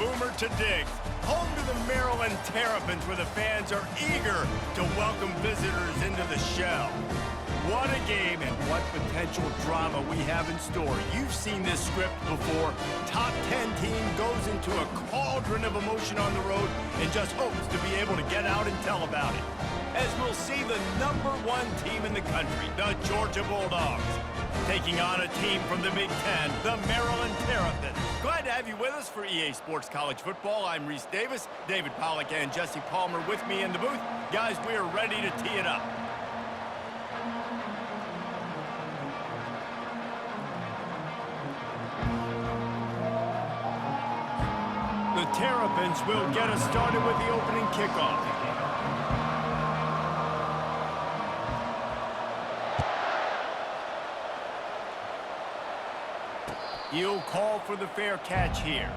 Boomer to Diggs, home to the Maryland Terrapins, where the fans are eager to welcome visitors into the shell. What a game and what potential drama we have in store. You've seen this script before. Top 10 team goes into a cauldron of emotion on the road and just hopes to be able to get out and tell about it. As we'll see the #1 team in the country, the Georgia Bulldogs, taking on a team from the Big Ten, the Maryland Terrapins. Glad to have you with us for EA Sports College Football. I'm Reese Davis, David Pollack and Jesse Palmer with me in the booth. Guys, we are ready to tee it up. The Terrapins will get us started with the opening kickoff. He'll call for the fair catch here.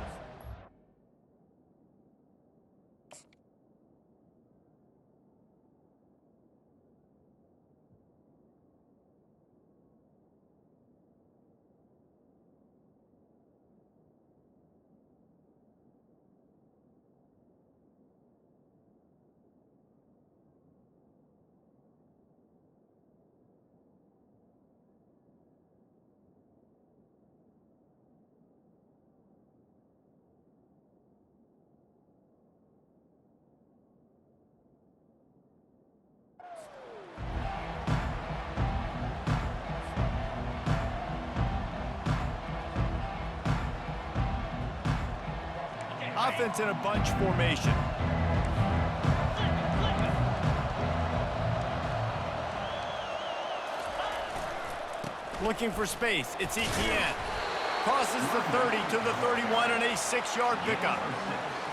Offense in a bunch formation. Looking for space. It's Etienne. Crosses the 30 to the 31 and a 6-yard pickup.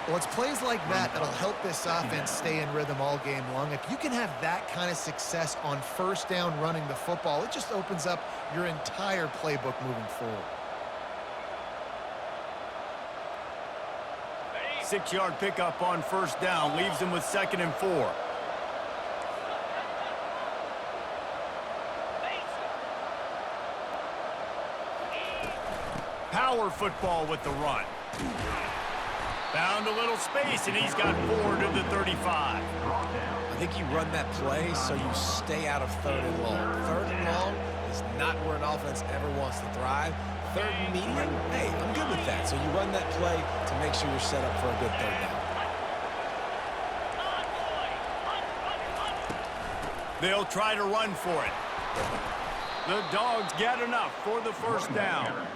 Well, it's plays like that that'll help this offense stay in rhythm all game long. If you can have that kind of success on first down running the football, it just opens up your entire playbook moving forward. 6-yard pickup on first down, leaves him with 2nd and 4. Power football with the run. Found a little space, and he's got 4 to the 35. I think you run that play so you stay out of 3rd and long. 3rd and long is not where an offense ever wants to thrive. 3rd and medium, hey, I'm good with that. So you run that play to make sure you're set up for a good 3rd down. They'll try to run for it. The Dogs get enough for the first down.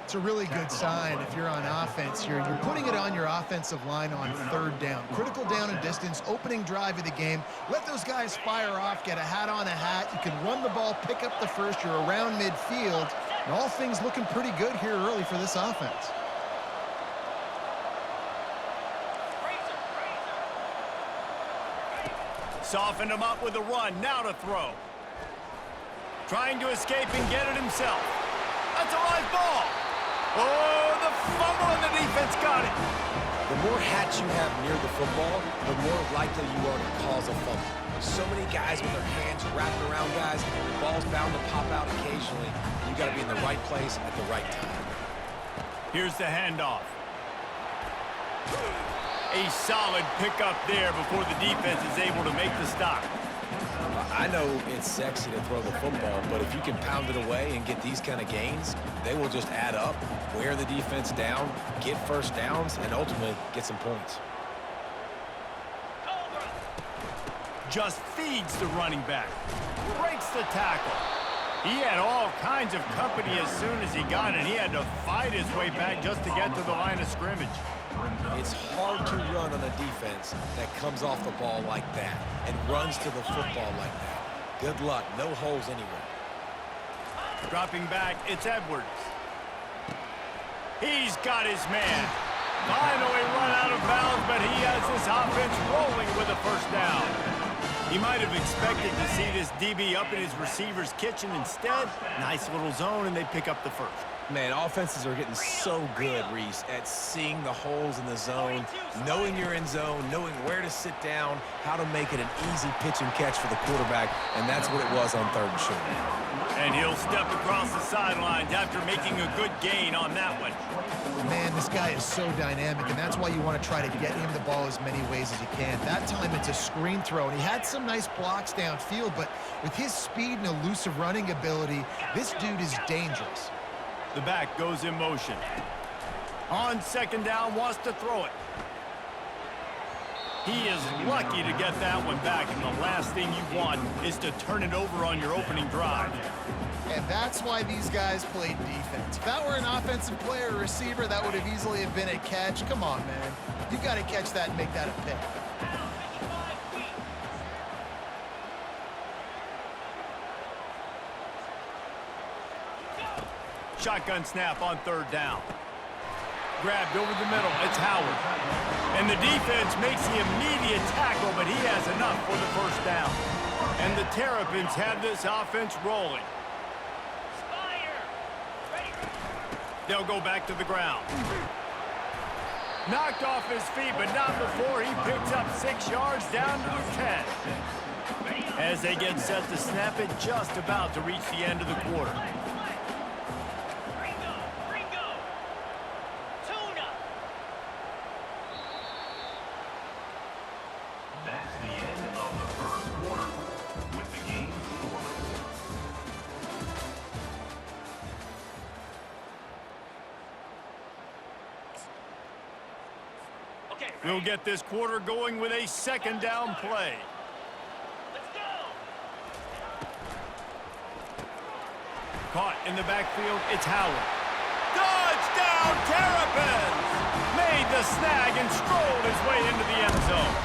It's a really good sign if you're on offense here. You're putting it on your offensive line on 3rd down. Critical down and distance, opening drive of the game. Let those guys fire off, get a hat on a hat. You can run the ball, pick up the first. You're around midfield. And all things looking pretty good here early for this offense. Softened him up with a run. Now to throw. Trying to escape and get it himself. That's a live ball. Oh, the fumble, and the defense got it. The more hats you have near the football, the more likely you are to cause a fumble. So many guys with their hands wrapping around guys, the ball's bound to pop out occasionally. You got to be in the right place at the right time. Here's the handoff. A solid pickup there before the defense is able to make the stop. I know it's sexy to throw the football, but if you can pound it away and get these kind of gains, they will just add up, wear the defense down, get first downs, and ultimately get some points. Just feeds the running back. Breaks the tackle. He had all kinds of company as soon as he got it. He had to fight his way back just to get to the line of scrimmage. It's hard to run on a defense that comes off the ball like that and runs to the football like that. Good luck. No holes anywhere. Dropping back, it's Edwards. He's got his man. Finally run out of bounds, but he has this offense rolling with a first down. He might have expected to see this DB up in his receiver's kitchen. Instead, nice little zone, and they pick up the first. Man, offenses are getting so good, Reese, at seeing the holes in the zone, knowing you're in zone, knowing where to sit down, how to make it an easy pitch and catch for the quarterback, and that's what it was on 3rd and short. And he'll step across the sidelines after making a good gain on that one. Man, this guy is so dynamic, and that's why you want to try to get him the ball as many ways as you can. That time it's a screen throw, and he had some nice blocks downfield, but with his speed and elusive running ability, this dude is dangerous. The back goes in motion. On 2nd down, wants to throw it. He is lucky to get that one back, and the last thing you want is to turn it over on your opening drive. And that's why these guys played defense. If that were an offensive player or receiver, that would have easily have been a catch. Come on, man. You got to catch that and make that a pick. Shotgun snap on 3rd down. Grabbed over the middle. It's Howard. And the defense makes the immediate tackle, but he has enough for the 1st down. And the Terrapins have this offense rolling. They'll go back to the ground. Knocked off his feet, but not before he picks up 6 yards down to the 10. As they get set to snap it, just about to reach the end of the quarter. We'll get this quarter going with a 2nd down play. Let's go. Caught in the backfield, it's Howard. Touchdown, Terrapins! Made the snag and strolled his way into the end zone.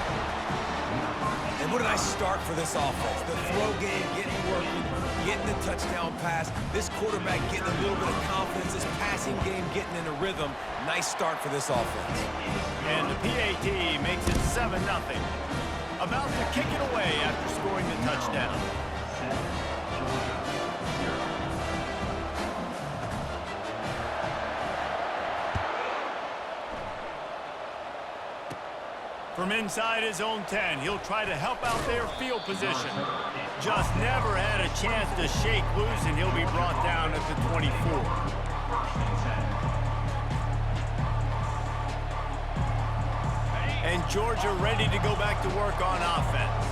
And what a nice start for this offense. The throw game getting working, getting the touchdown pass. This quarterback getting a little bit of confidence. This passing game getting in a rhythm. Nice start for this offense. And the PAT makes it 7-0. About to kick it away after scoring the touchdown. From inside his own 10, he'll try to help out their field position. Just never had a chance to shake loose, and he'll be brought down at the 24. And Georgia ready to go back to work on offense.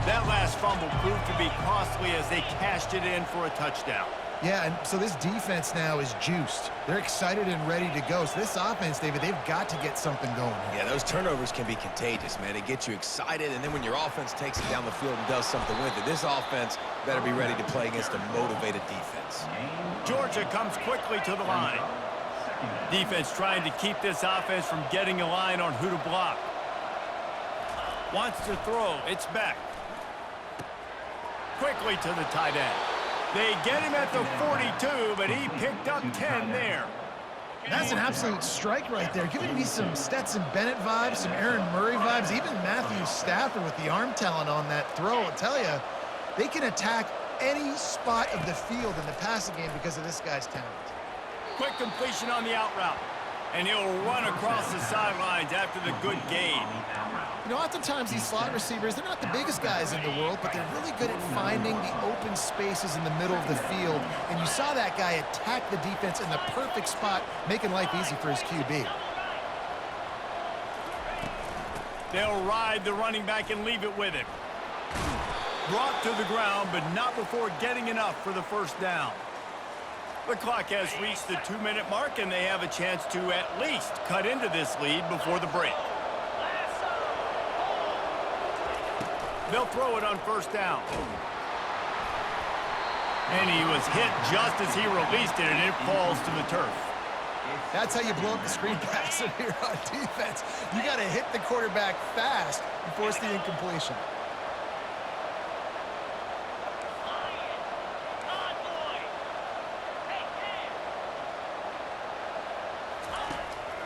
That last fumble proved to be costly as they cashed it in for a touchdown. Yeah, and so this defense now is juiced. They're excited and ready to go. So this offense, David, they've got to get something going here. Yeah, those turnovers can be contagious, man. It gets you excited, and then when your offense takes it down the field and does something with it, this offense better be ready to play against a motivated defense. Georgia comes quickly to the line. Defense trying to keep this offense from getting a line on who to block. Wants to throw. It's back. Quickly to the tight end. They get him at the 42, but he picked up 10 there. That's an absolute strike right there. Giving me some Stetson Bennett vibes, some Aaron Murray vibes, even Matthew Stafford with the arm talent on that throw. I'll tell you, they can attack any spot of the field in the passing game because of this guy's talent. Quick completion on the out route. And he'll run across the sidelines after the good gain. You know, oftentimes these slot receivers, they're not the biggest guys in the world, but they're really good at finding the open spaces in the middle of the field. And you saw that guy attack the defense in the perfect spot, making life easy for his QB. They'll ride the running back and leave it with him. Brought to the ground, but not before getting enough for the 1st down. The clock has reached the 2-minute mark, and they have a chance to at least cut into this lead before the break. They'll throw it on 1st down. And he was hit just as he released it, and it falls to the turf. That's how you blow up the screen pass if you're on defense. You got to hit the quarterback fast and force the incompletion.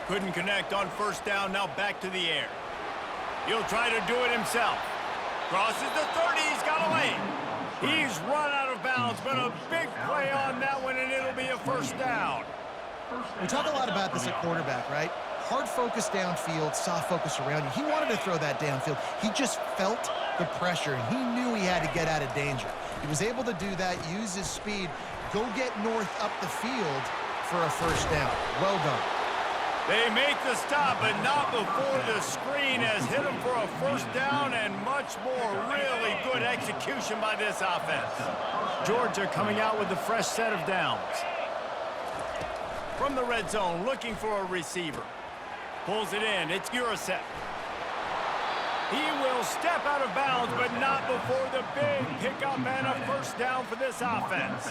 Couldn't connect on 1st down, now back to the air. He'll try to do it himself. Crosses the 30, he's got away. He's run out of bounds, but a big play on that one, and it'll be a 1st down. We talk a lot about this at quarterback, right? Hard focus downfield, soft focus around you. He wanted to throw that downfield. He just felt the pressure, and he knew he had to get out of danger. He was able to do that, use his speed, go get north up the field for a first down. Well done. They make the stop, but not before the screen has hit them for a first down, and much more. Really good execution by this offense. Georgia coming out with a fresh set of downs. From the red zone, looking for a receiver. Pulls it in. It's Urasek. He will step out of bounds, but not before the big pickup and a first down for this offense.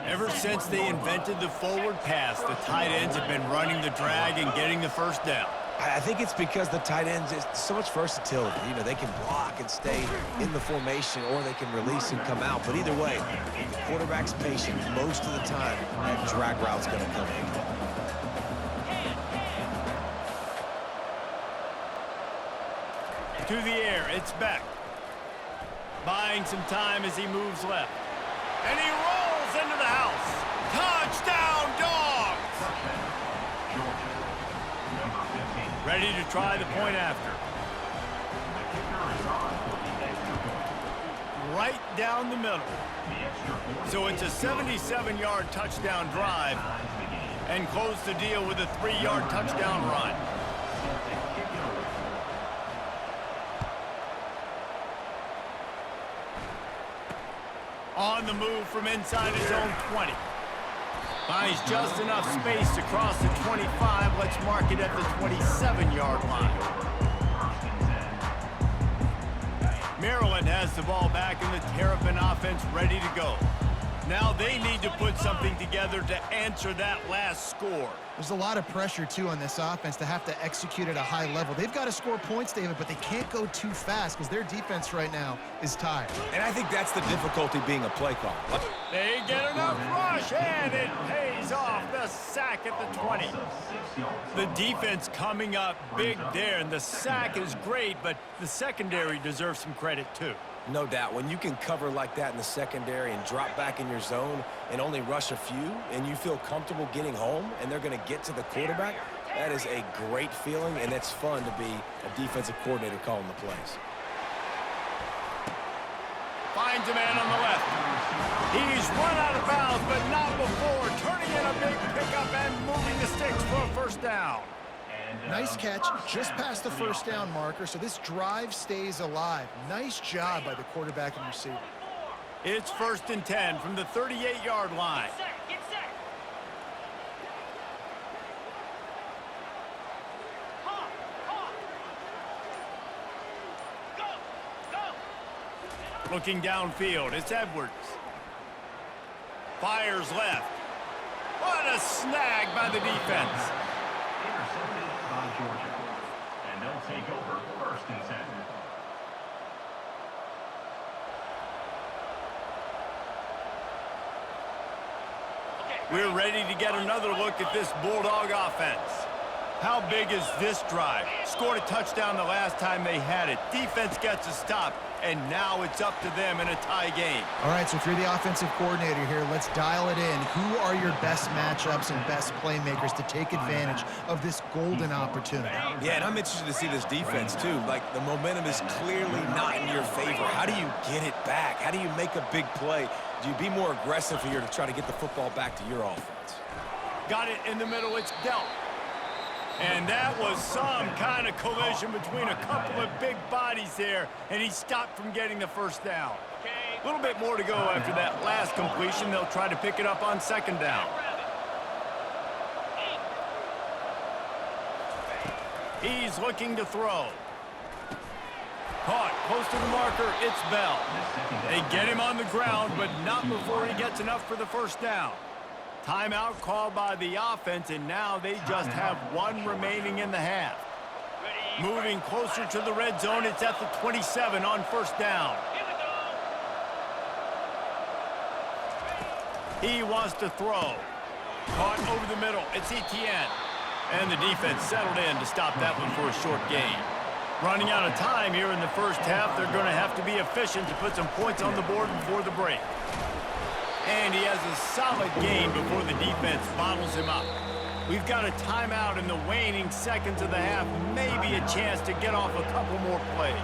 Ever since they invented the forward pass, the tight ends have been running the drag and getting the first down. I think it's because the tight ends, is so much versatility. You know, they can block and stay in the formation, or they can release and come out. But either way, if the quarterback's patient, most of the time, that drag route's going to come in. To the air, it's Beck. Buying some time as he moves left. And he rolls into the house. Touchdown, Dogs! Ready to try the point after. Right down the middle. So it's a 77-yard touchdown drive, and close the deal with a 3-yard touchdown run. On the move from inside his own 20. Finds just enough space to cross the 25. Let's mark it at the 27-yard line. Maryland has the ball back, and the Terrapin offense ready to go. Now they need to put something together to answer that last score. There's a lot of pressure, too, on this offense to have to execute at a high level. They've got to score points, David, but they can't go too fast because their defense right now is tired. And I think that's the difficulty being a play call. They get enough rush, and it pays off. The sack at the 20. The defense coming up big there, and the sack is great, but the secondary deserves some credit, too. No doubt. When you can cover like that in the secondary and drop back in your zone and only rush a few, and you feel comfortable getting home and they're going to get to the quarterback, that is a great feeling, and it's fun to be a defensive coordinator calling the plays. Finds a man on the left. He's run out of bounds, but not before turning in a big pickup and moving the sticks for a first down. Nice catch, just past the first down marker, so this drive stays alive. Nice job by the quarterback and receiver. It's 1st and 10 from the 38-yard line. Get set. Go. Looking downfield, it's Edwards. Fires left. What a snag by the defense. Intercepted by Georgia. And they'll take over 1st and 10. We're ready to get another look at this Bulldog offense. How big is this drive? Scored a touchdown the last time they had it. Defense gets a stop, and now it's up to them in a tie game. All right, so if you're the offensive coordinator here, let's dial it in. Who are your best matchups and best playmakers to take advantage of this golden opportunity? Yeah, and I'm interested to see this defense, too. Like, the momentum is clearly not in your favor. How do you get it back? How do you make a big play? Do you be more aggressive here to try to get the football back to your offense? Got it in the middle. It's dealt. And that was some kind of collision between a couple of big bodies there, and he stopped from getting the first down. A little bit more to go after that last completion. They'll try to pick it up on 2nd down. He's looking to throw. Caught close to the marker. It's Bell. They get him on the ground, but not before he gets enough for the first down. Timeout called by the offense, and now they just have one remaining in the half. Moving closer to the red zone, it's at the 27 on 1st down. He wants to throw. Caught over the middle, it's Etienne. And the defense settled in to stop that one for a short gain. Running out of time here in the first half, they're going to have to be efficient to put some points on the board before the break. And he has a solid gain before the defense bottles him up. We've got a timeout in the waning seconds of the half, maybe a chance to get off a couple more plays.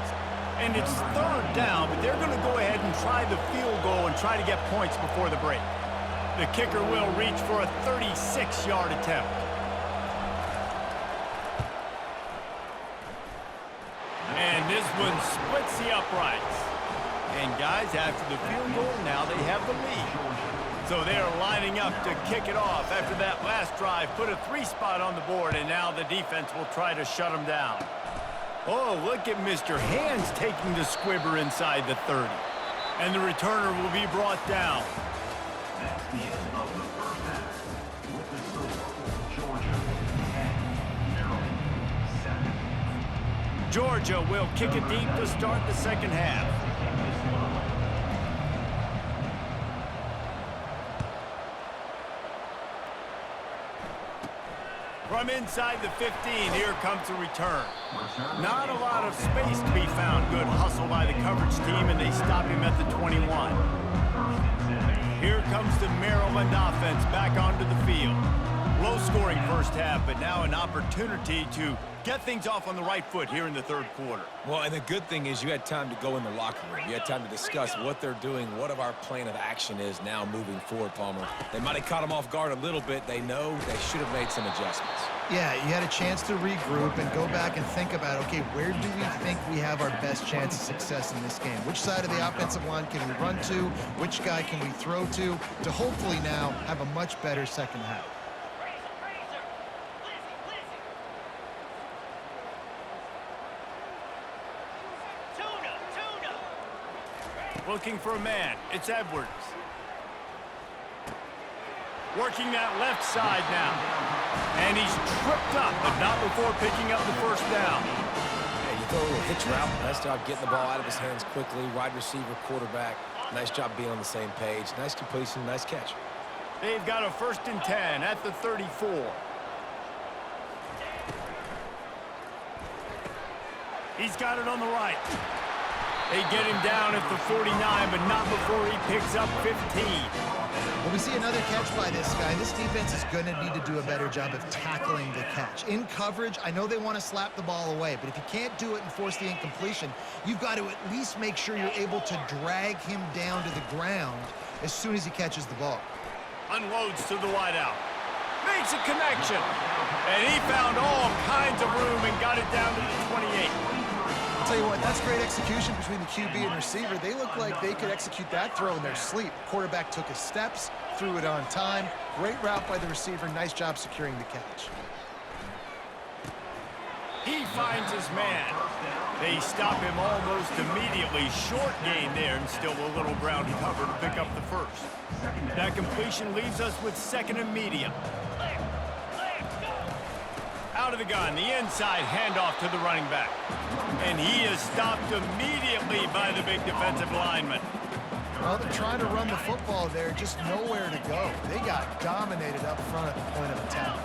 And it's third down, but they're going to go ahead and try the field goal and try to get points before the break. The kicker will reach for a 36-yard attempt. And this one splits the uprights. And guys, after the field goal, now they have the lead. So they are lining up to kick it off after that last drive. Put a 3-spot on the board, and now the defense will try to shut them down. Oh, look at Mr. Hands taking the squibber inside the 30. And the returner will be brought down. That's the end of the first half. With the score, Georgia 10, Maryland 7. Georgia will kick it deep to start the second half. From inside the 15, here comes the return. Not a lot of space to be found. Good hustle by the coverage team, and they stop him at the 21. Here comes the Maryland offense back onto the field. Low-scoring first half, but now an opportunity to get things off on the right foot here in the third quarter. Well, and the good thing is you had time to go in the locker room. You had time to discuss what they're doing, what our plan of action is now moving forward, Palmer. They might have caught them off guard a little bit. They know they should have made some adjustments. Yeah, you had a chance to regroup and go back and think about, okay, where do we think we have our best chance of success in this game? Which side of the offensive line can we run to? Which guy can we throw to hopefully now have a much better second half? Looking for a man. It's Edwards. Working that left side now. And he's tripped up, but not before picking up the first down. Yeah, you throw a little hitch route. Nice job getting the ball out of his hands quickly. Wide receiver, quarterback. Nice job being on the same page. Nice completion, nice catch. They've got a 1st and 10 at the 34. He's got it on the right. They get him down at the 49, but not before he picks up 15. Well, we see another catch by this guy. This defense is going to need to do a better job of tackling the catch. In coverage, I know they want to slap the ball away, but if you can't do it and force the incompletion, you've got to at least make sure you're able to drag him down to the ground as soon as he catches the ball. Unloads to the wideout. Makes a connection. And he found all kinds of room and got it down to the 28. I'll tell you what, that's great execution between the QB and receiver. They look like they could execute that throw in their sleep. Quarterback took his steps, threw it on time. Great route by the receiver. Nice job securing the catch. He finds his man. They stop him almost immediately. Short gain there, and still a little ground to cover to pick up the first. That completion leaves us with 2nd and medium. Out of the gun, the inside handoff to the running back. And he is stopped immediately by the big defensive lineman. Well, they're trying to run the football there, just nowhere to go. They got dominated up front at the point of attack.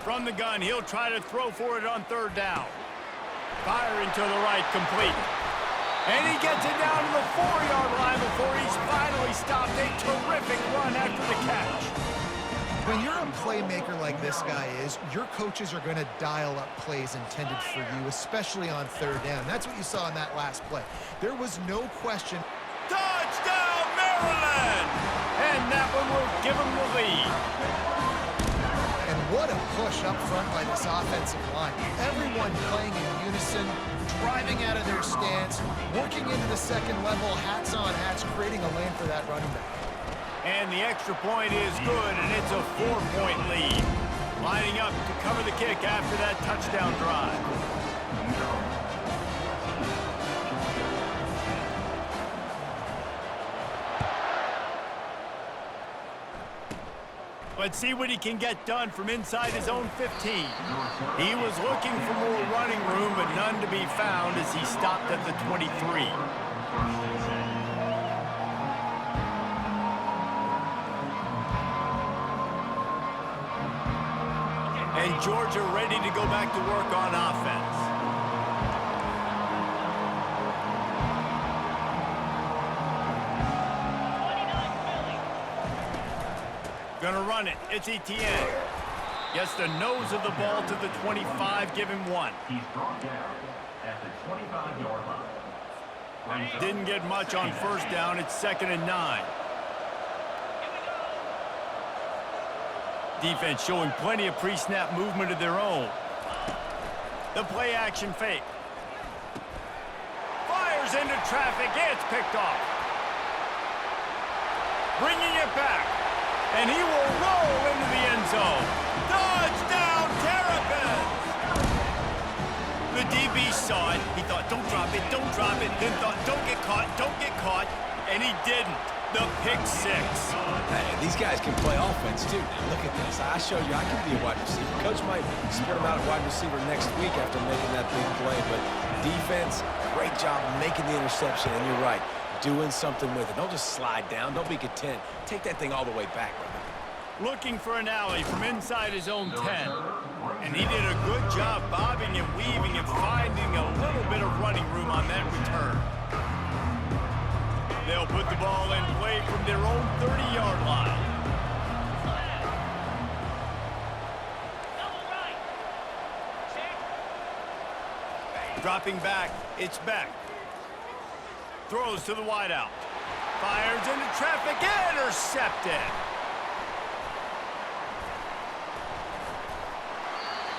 From the gun, he'll try to throw for it on 3rd down. Firing to the right, complete. And he gets it down to the 4-yard line before he's finally stopped. A terrific run after the catch. When you're a playmaker like this guy is, your coaches are going to dial up plays intended for you, especially on 3rd down. That's what you saw in that last play. There was no question. Touchdown, Maryland! And that one will give him the lead. And what a push up front by this offensive line. Everyone playing in unison, driving out of their stance, working into the second level, hats on hats, creating a lane for that running back. And the extra point is good, and it's a 4-point lead. Lining up to cover the kick after that touchdown drive. Let's see what he can get done from inside his own 15. He was looking for more running room, but none to be found as he stopped at the 23. And Georgia ready to go back to work on offense. Gonna run it. It's Etienne. Gets the nose of the ball to the 25, give him 1. He's brought down at the 25-yard line. Didn't get much on first down. It's 2nd and 9. Defense showing plenty of pre-snap movement of their own. The play action fake. Fires into traffic. It's picked off. Bringing it back. And he will roll into the end zone. Touchdown, Terrapins! The DB saw it. He thought, don't drop it, don't drop it. Then thought, don't get caught. And he didn't. The pick 6. Hey, these guys can play offense, too. Now, look at this. I showed you I can be a wide receiver. Coach might split him out at wide receiver next week after making that big play. But defense, great job making the interception. And you're right, doing something with it. Don't just slide down. Don't be content. Take that thing all the way back, brother. Looking for an alley from inside his own 10. And he did a good job bobbing and weaving and finding a little bit of running room on that return. They'll put the ball in play from their own 30-yard line. Dropping back, it's Beck. Throws to the wideout. Fires into traffic, intercepted.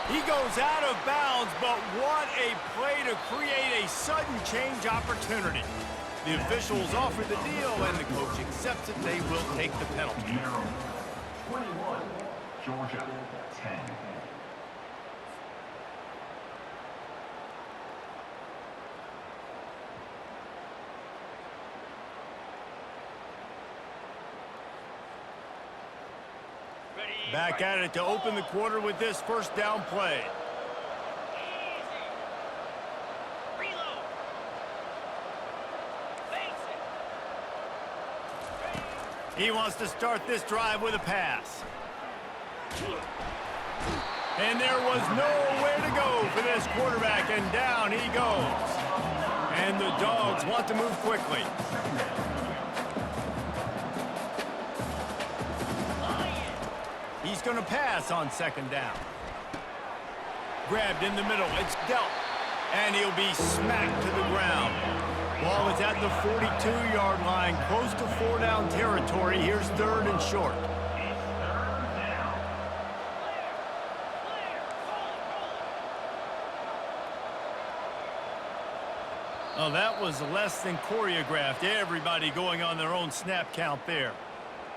He goes out of bounds, but what a play to create a sudden change opportunity. The officials offer the deal, and the coach accepts it. They will take the penalty. 21, Georgia, 10. Back at it to open the quarter with this first down play. He wants to start this drive with a pass. And there was nowhere to go for this quarterback, and down he goes. And the Dogs want to move quickly. He's going to pass on 2nd down. Grabbed in the middle. It's dealt. And he'll be smacked to the ground. Ball is at the 42-yard line, close to 4-down territory. Here's 3rd and short. Oh, that was less than choreographed. Everybody going on their own snap count there.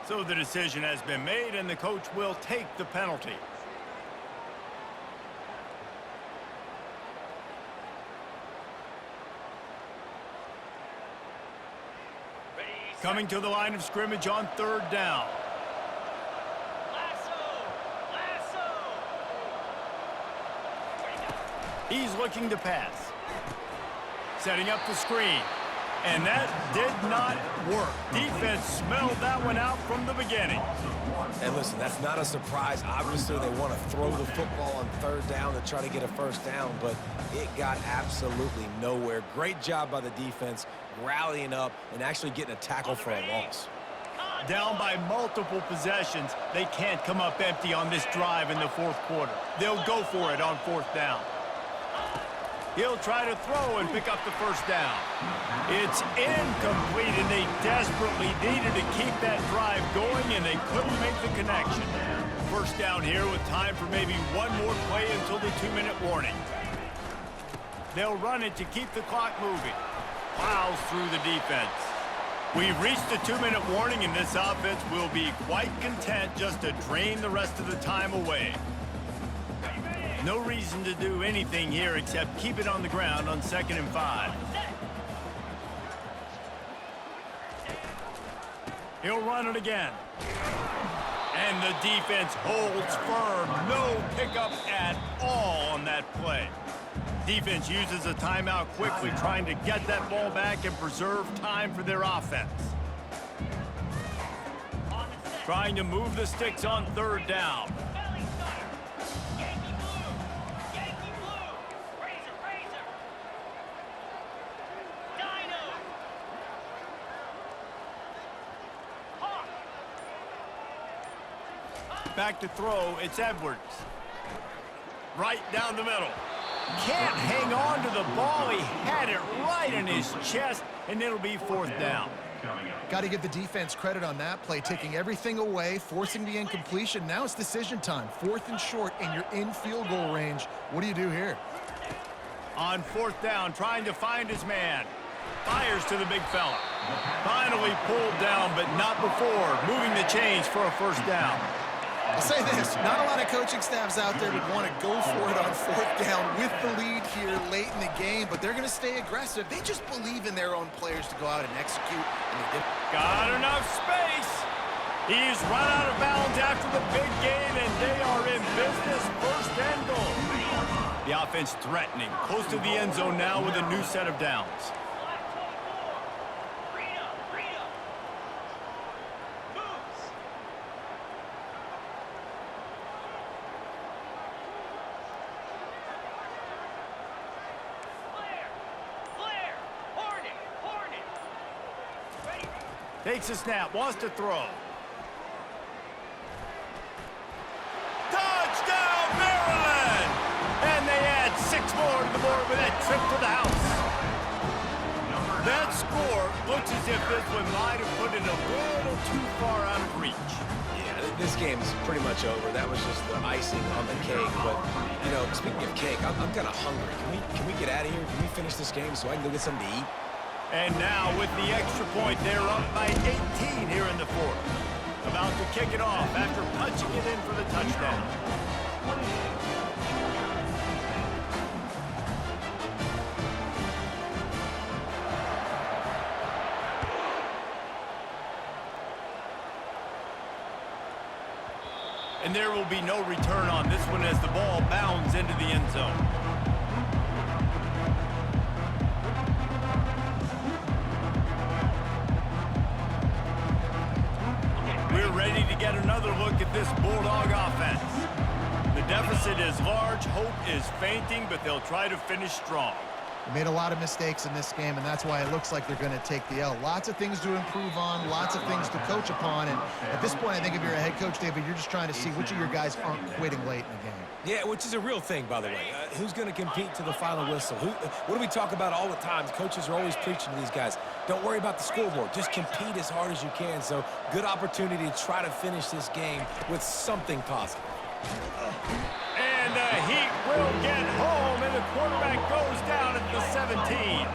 So the decision has been made, and the coach will take the penalty. Coming to the line of scrimmage on 3rd down. He's looking to pass. Setting up the screen. And that did not work. Defense smelled that one out from the beginning. And listen, that's not a surprise. Obviously, they want to throw the football on 3rd down to try to get a first down, but it got absolutely nowhere. Great job by the defense, rallying up and actually getting a tackle for a loss. Down by multiple possessions, they can't come up empty on this drive in the 4th quarter. They'll go for it on 4th down. He'll try to throw and pick up the first down. It's incomplete, and they desperately needed to keep that drive going, and they couldn't make the connection. First down here with time for maybe one more play until the 2-minute warning. They'll run it to keep the clock moving. Plows through the defense. We've reached the 2-minute warning, and this offense will be quite content just to drain the rest of the time away. No reason to do anything here except keep it on the ground on 2nd and 5. He'll run it again. And the defense holds firm. No pickup at all on that play. Defense uses a timeout quickly, trying to get that ball back and preserve time for their offense. Trying to move the sticks on 3rd down. back to throw. It's Edwards. Right down the middle. Can't hang on to the ball. He had it right in his chest, and it'll be 4th down. Got to give the defense credit on that play, taking everything away, forcing the incompletion. Now it's decision time. 4th and short, and you're in field goal range. What do you do here? On 4th down, trying to find his man. Fires to the big fella. Finally pulled down, but not before. Moving the chains for a 1st down. I'll say this, not a lot of coaching staffs out there would want to go for it on 4th down with the lead here late in the game, but they're going to stay aggressive. They just believe in their own players to go out and execute. And Got enough space. He's run out of bounds after the big gain, and they are in business. 1st and goal. The offense threatening, close to the end zone now with a new set of downs. Takes a snap, wants to throw. Touchdown, Maryland! And they add 6 more to the board with that trip to the house. That score looks as if this one might have put it a little too far out of reach. Yeah, this game's pretty much over. That was just the icing on the cake. But, you know, speaking of cake, I'm kind of hungry. Can we get out of here? Can we finish this game so I can go get something to eat? And now with the extra point, they're up by 18 here in the 4th. About to kick it off after punching it in for the touchdown. And there will be no return on this one as the ball bounds into the end zone. We're ready to get another look at this Bulldog offense. The deficit is large, hope is fainting, but they'll try to finish strong. They made a lot of mistakes in this game, and that's why it looks like they're going to take the L. Lots of things to improve on, lots of things to coach upon, and at this point, I think if you're a head coach, David, you're just trying to see which of your guys aren't quitting late in the game. Yeah, which is a real thing, by the way. Who's going to compete to the final whistle? What do we talk about all the time? Coaches are always preaching to these guys. Don't worry about the scoreboard. Just compete as hard as you can. So, good opportunity to try to finish this game with something positive. And the Heat will get home, and the quarterback goes down at the 17.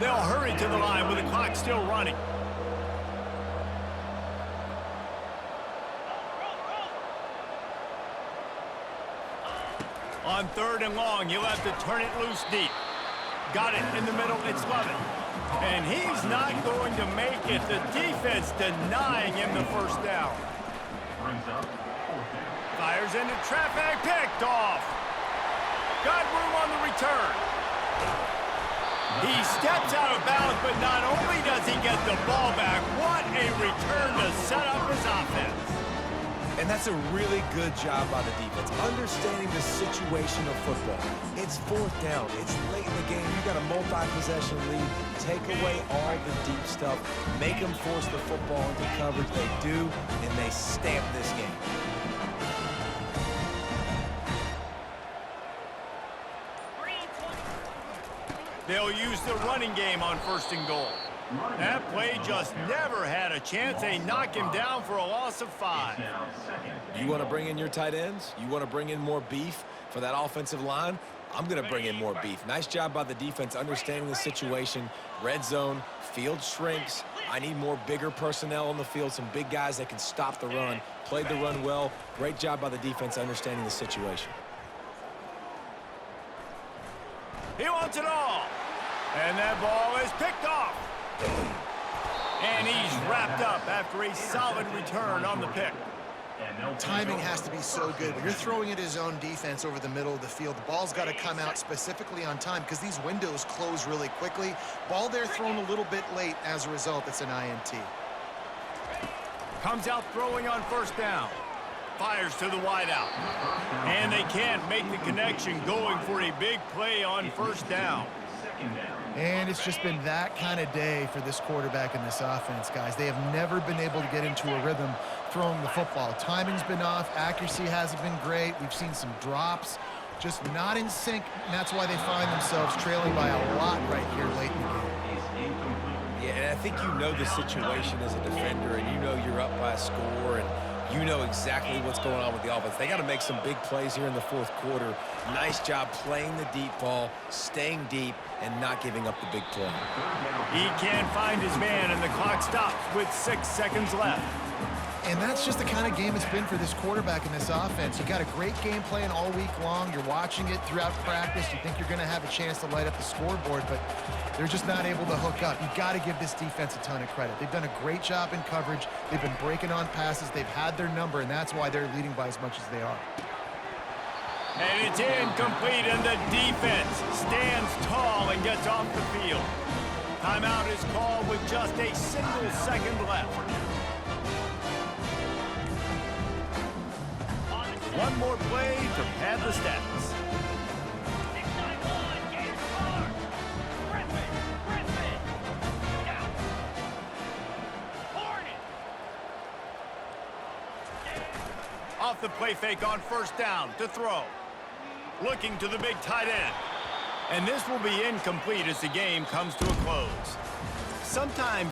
They'll hurry to the line with the clock still running. On 3rd and long, you'll have to turn it loose deep. Got it in the middle, it's Lovett. And he's not going to make it. The defense denying him the 1st down. Fires into traffic, picked off. Got room on the return. He steps out of bounds, but not only does he get the ball back, what a return to set up his offense. And that's a really good job by the defense, understanding the situation of football. It's 4th down. It's late in the game. You got a multi-possession lead. Take away all the deep stuff. Make them force the football into coverage. They do, and they stamp this game. They'll use the running game on 1st and goal. That play just never had a chance. They knock him down for a loss of 5. You want to bring in your tight ends? You want to bring in more beef for that offensive line? I'm going to bring in more beef. Nice job by the defense understanding the situation. Red zone, field shrinks. I need more bigger personnel on the field, some big guys that can stop the run. Played the run well. Great job by the defense understanding the situation. He wants it all. And that ball is picked off. And he's wrapped up after a solid return on the pick. Timing has to be so good. When you're throwing at his own defense over the middle of the field, the ball's got to come out specifically on time because these windows close really quickly. Ball there thrown a little bit late. As a result, it's an INT. Comes out throwing on 1st down. Fires to the wideout. And they can't make the connection going for a big play on 1st down. And it's just been that kind of day for this quarterback and this offense, guys. They have never been able to get into a rhythm throwing the football. Timing's been off. Accuracy hasn't been great. We've seen some drops, just not in sync, and that's why they find themselves trailing by a lot right here late in the game. Yeah, and I think you know the situation as a defender, and you know you're up by a score, and you know exactly what's going on with the offense. They got to make some big plays here in the fourth quarter. Nice job playing the deep ball, staying deep, and not giving up the big play. He can't find his man, and the clock stops with 6 seconds left. And that's just the kind of game it's been for this quarterback and this offense. You got a great game plan all week long. You're watching it throughout practice. You think you're going to have a chance to light up the scoreboard, but they're just not able to hook up. You got to give this defense a ton of credit. They've done a great job in coverage. They've been breaking on passes. They've had their number, and that's why they're leading by as much as they are. And it's incomplete, and the defense stands tall and gets off the field. Timeout is called with just a single second left. One more play to pad the stats. 691, Gators mark. Griffin, down. Hornet. Off the play fake on first down to throw. Looking to the big tight end. And this will be incomplete as the game comes to a close. Sometimes